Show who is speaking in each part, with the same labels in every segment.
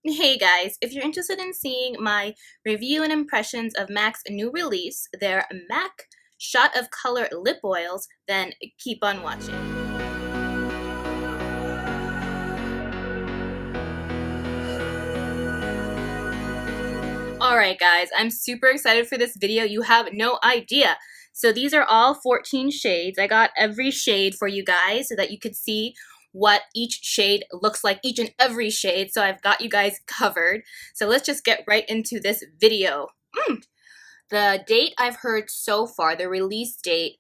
Speaker 1: Hey guys, if you're interested in seeing my review and impressions of MAC's new release, their MAC Shot of Color Lip Oils, then keep on watching. Alright guys, I'm super excited for this video. You have no idea. So these are all 14 shades. I got every shade for you guys so that you could see what each shade looks like, each and every shade. So I've got you guys covered. So let's just get right into this video. The date I've heard so far, the release date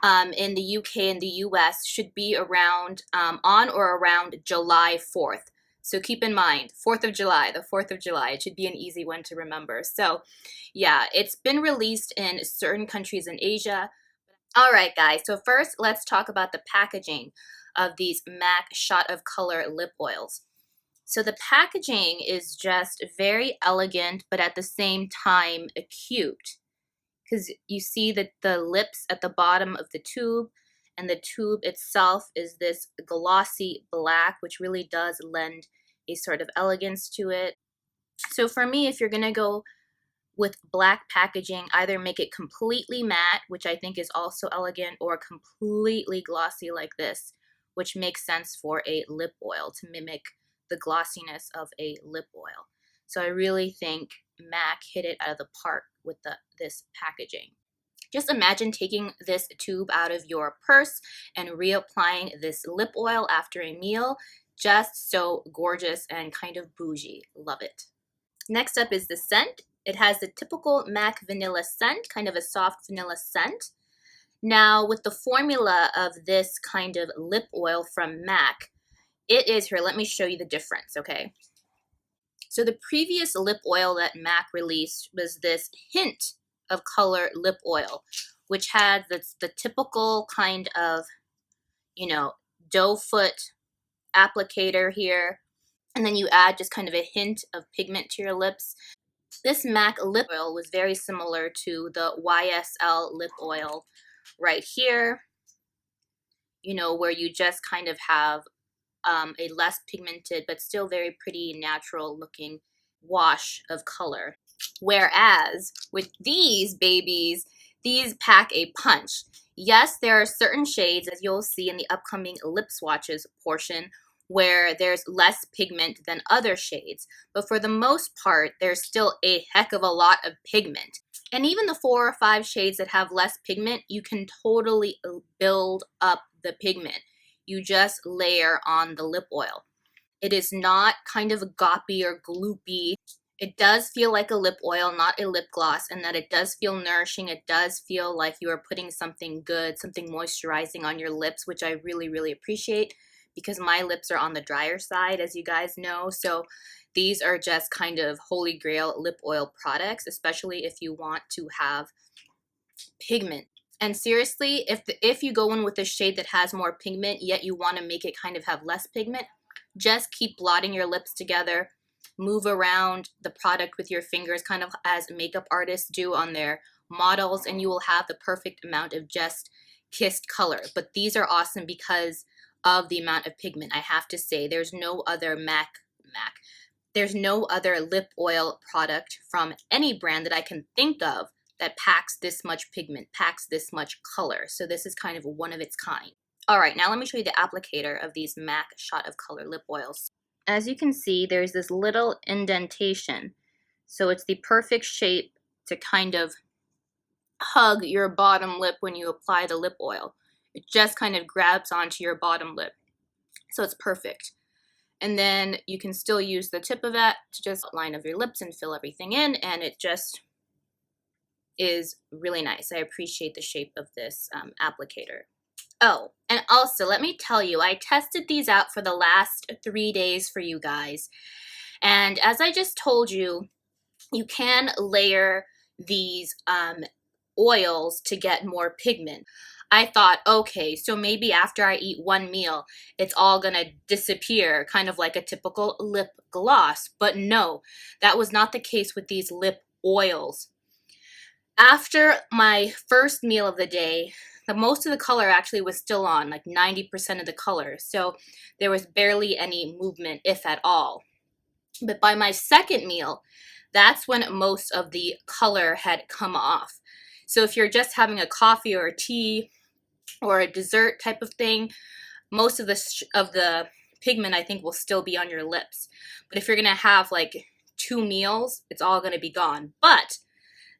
Speaker 1: in the UK and the US should be around on or around July 4th. So keep in mind, 4th of July, the 4th of July. It should be an easy one to remember. So yeah, it's been released in certain countries in Asia. All right, guys. So first, let's talk about the packaging of these MAC Shot of Color lip oils. So the packaging is just very elegant, but at the same time, cute. Because you see that the lips at the bottom of the tube, and the tube itself is this glossy black, which really does lend a sort of elegance to it. So for me, if you're going to go with black packaging, either make it completely matte, which I think is also elegant, or completely glossy like this, which makes sense for a lip oil to mimic the glossiness of a lip oil. So I really think MAC hit it out of the park with this packaging. Just imagine taking this tube out of your purse and reapplying this lip oil after a meal. Just so gorgeous and kind of bougie. Love it. Next up is the scent. It has the typical MAC vanilla scent, kind of a soft vanilla scent. Now, with the formula of this kind of lip oil from MAC, it is here. Let me show you the difference, okay? So the previous lip oil that MAC released was this hint of color lip oil, which had the typical kind of, doe foot applicator here. And then you add just kind of a hint of pigment to your lips. This MAC lip oil was very similar to the YSL lip oil right here, where you just kind of have a less pigmented but still very pretty natural looking wash of color. Whereas with these babies, these pack a punch. Yes, there are certain shades, as you'll see in the upcoming lip swatches portion, where there's less pigment than other shades. But for the most part, there's still a heck of a lot of pigment. And even the 4 or 5 shades that have less pigment, you can totally build up the pigment. You just layer on the lip oil. It is not kind of goppy or gloopy. It does feel like a lip oil, not a lip gloss, and that it does feel nourishing. It does feel like you are putting something good, something moisturizing on your lips, which I really, really appreciate because my lips are on the drier side, as you guys know. So these are just kind of holy grail lip oil products, especially if you want to have pigment. And seriously, if you go in with a shade that has more pigment, yet you want to make it kind of have less pigment, just keep blotting your lips together. Move around the product with your fingers, kind of as makeup artists do on their models, and you will have the perfect amount of just kissed color. But these are awesome because of the amount of pigment. I have to say, there's no other there's no other lip oil product from any brand that I can think of that packs this much pigment, packs this much color. So this is kind of one of its kind. All right, now let me show you the applicator of these MAC Shot of Color lip oils. As you can see, there's this little indentation. So it's the perfect shape to kind of hug your bottom lip when you apply the lip oil. It just kind of grabs onto your bottom lip. So it's perfect. And then you can still use the tip of that to just line of your lips and fill everything in, and it just is really nice. I appreciate the shape of this applicator. Oh, and also let me tell you, I tested these out for the last 3 days for you guys. And as I just told you, you can layer these oils to get more pigment. I thought, okay, so maybe after I eat one meal, it's all gonna disappear, kind of like a typical lip gloss. But no, that was not the case with these lip oils. After my first meal of the day, most of the color actually was still on, like 90% of the color. So there was barely any movement, if at all. But by my second meal, that's when most of the color had come off. So if you're just having a coffee or a tea or a dessert type of thing, most of the pigment I think will still be on your lips. But if you're gonna have like 2 meals, it's all gonna be gone. But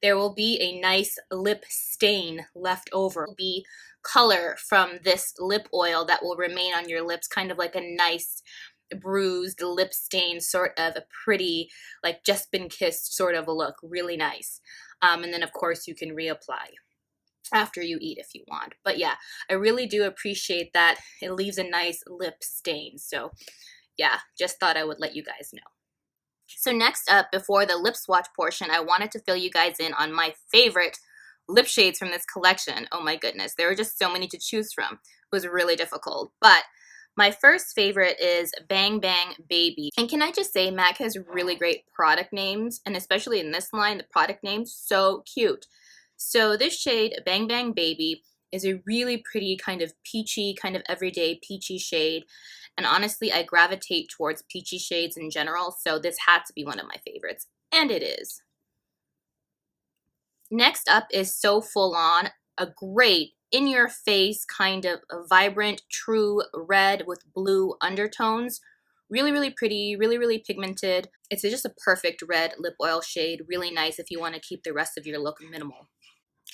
Speaker 1: there will be a nice lip stain left over. There will be color from this lip oil that will remain on your lips, kind of like a nice bruised lip stain, sort of a pretty, like just been kissed sort of a look. Really nice. And then of course you can reapply after you eat if you want. But yeah, I really do appreciate that. It leaves a nice lip stain. So yeah, just thought I would let you guys know. So next up, before the lip swatch portion, I wanted to fill you guys in on my favorite lip shades from this collection. Oh my goodness, there were just so many to choose from. It was really difficult. But my first favorite is Bang Bang Baby. And can I just say, MAC has really great product names, and especially in this line, the product name's so cute. So this shade, Bang Bang Baby, is a really pretty kind of peachy, kind of everyday peachy shade. And honestly, I gravitate towards peachy shades in general, so this had to be one of my favorites. And it is. Next up is So Full On, a great in-your-face kind of a vibrant, true red with blue undertones. Really, really pretty, really, really pigmented. It's just a perfect red lip oil shade. Really nice if you want to keep the rest of your look minimal.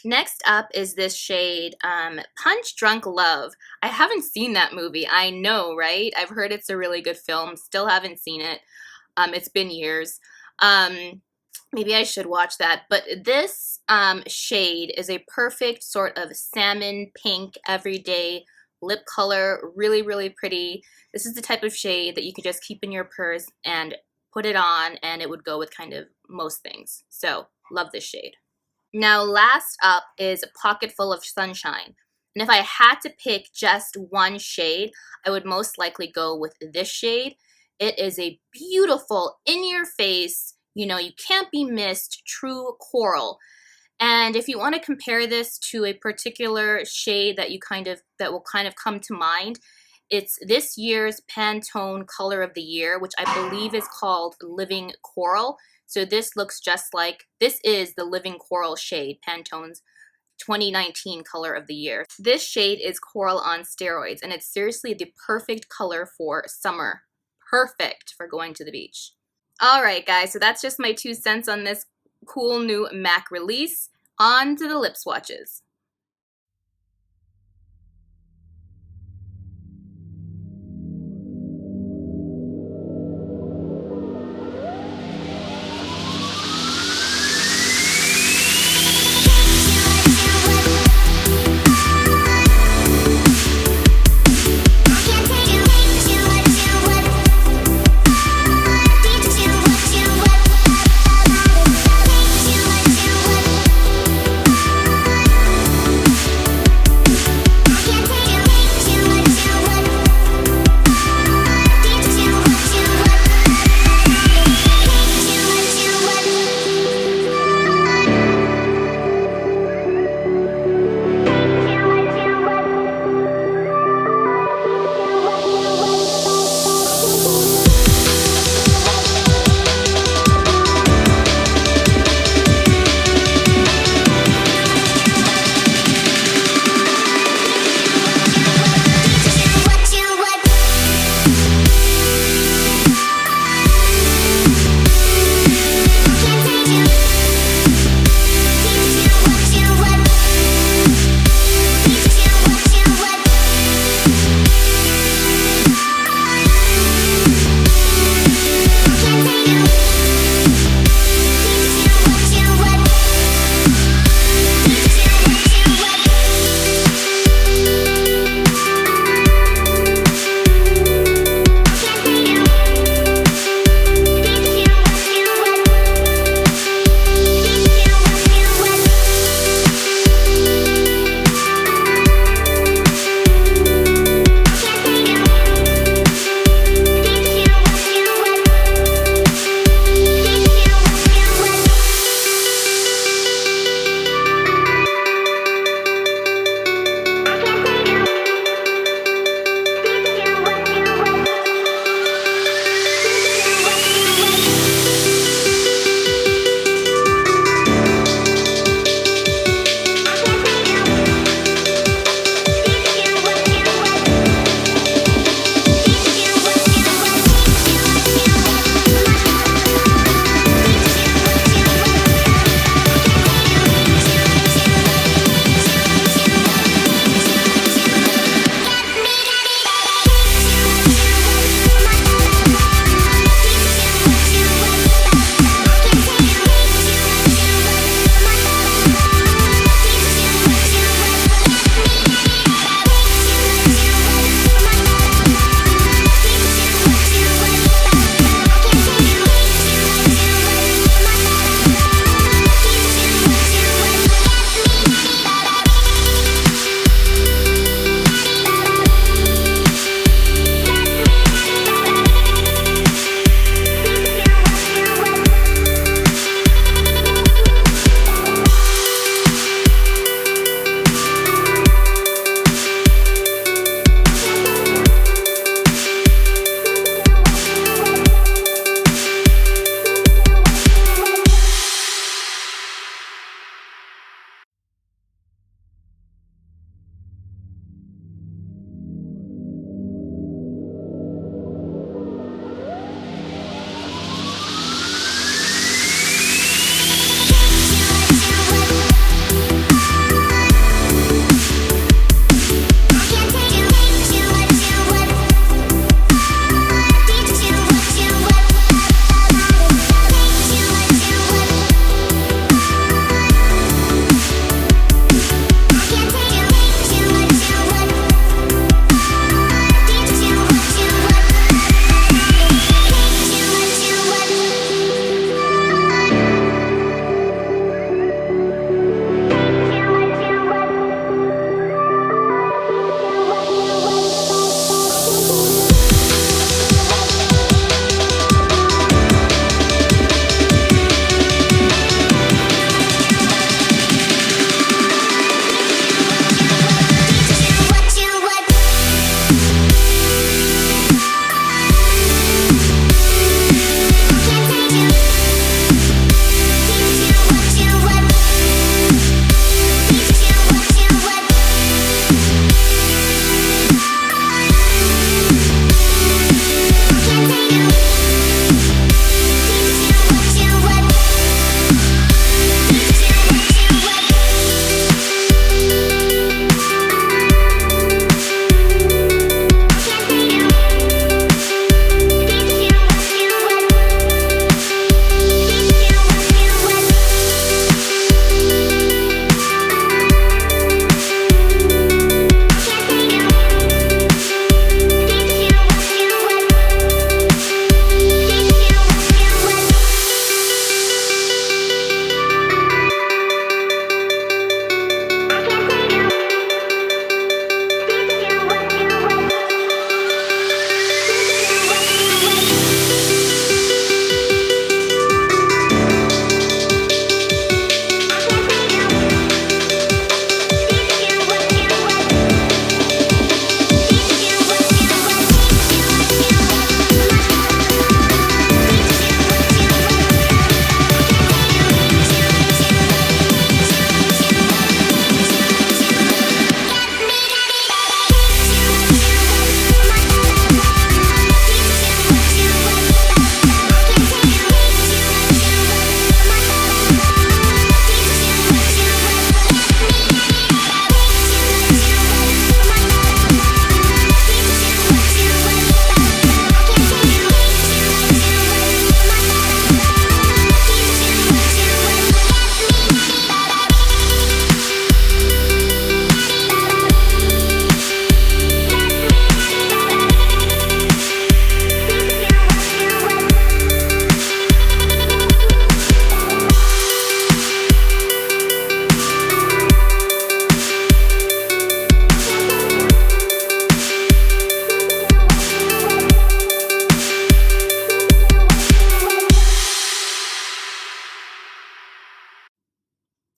Speaker 1: Next up is this shade, Punch Drunk Love. I haven't seen that movie. I know, right? I've heard it's a really good film. Still haven't seen it. It's been years. Maybe I should watch that. But this shade is a perfect sort of salmon pink everyday lip color. Really, really pretty. This is the type of shade that you could just keep in your purse and put it on, and it would go with kind of most things. So, love this shade. Now, last up is Pocketful of Sunshine. And if I had to pick just one shade, I would most likely go with this shade. It is a beautiful, in-your-face, you can't be missed, true coral. And if you want to compare this to a particular shade that will kind of come to mind, it's this year's Pantone Color of the Year, which I believe is called Living Coral. So this looks just like, this is the Living Coral shade, Pantone's 2019 Color of the Year. This shade is coral on steroids, and it's seriously the perfect color for summer. Perfect for going to the beach. All right, guys, so that's just my 2 cents on this cool new MAC release. On to the lip swatches.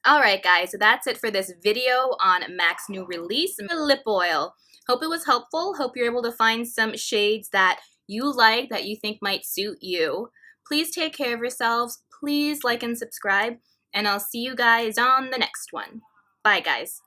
Speaker 1: Alright guys, so that's it for this video on MAC's new release, lip oil. Hope it was helpful. Hope you're able to find some shades that you like, that you think might suit you. Please take care of yourselves. Please like and subscribe. And I'll see you guys on the next one. Bye guys.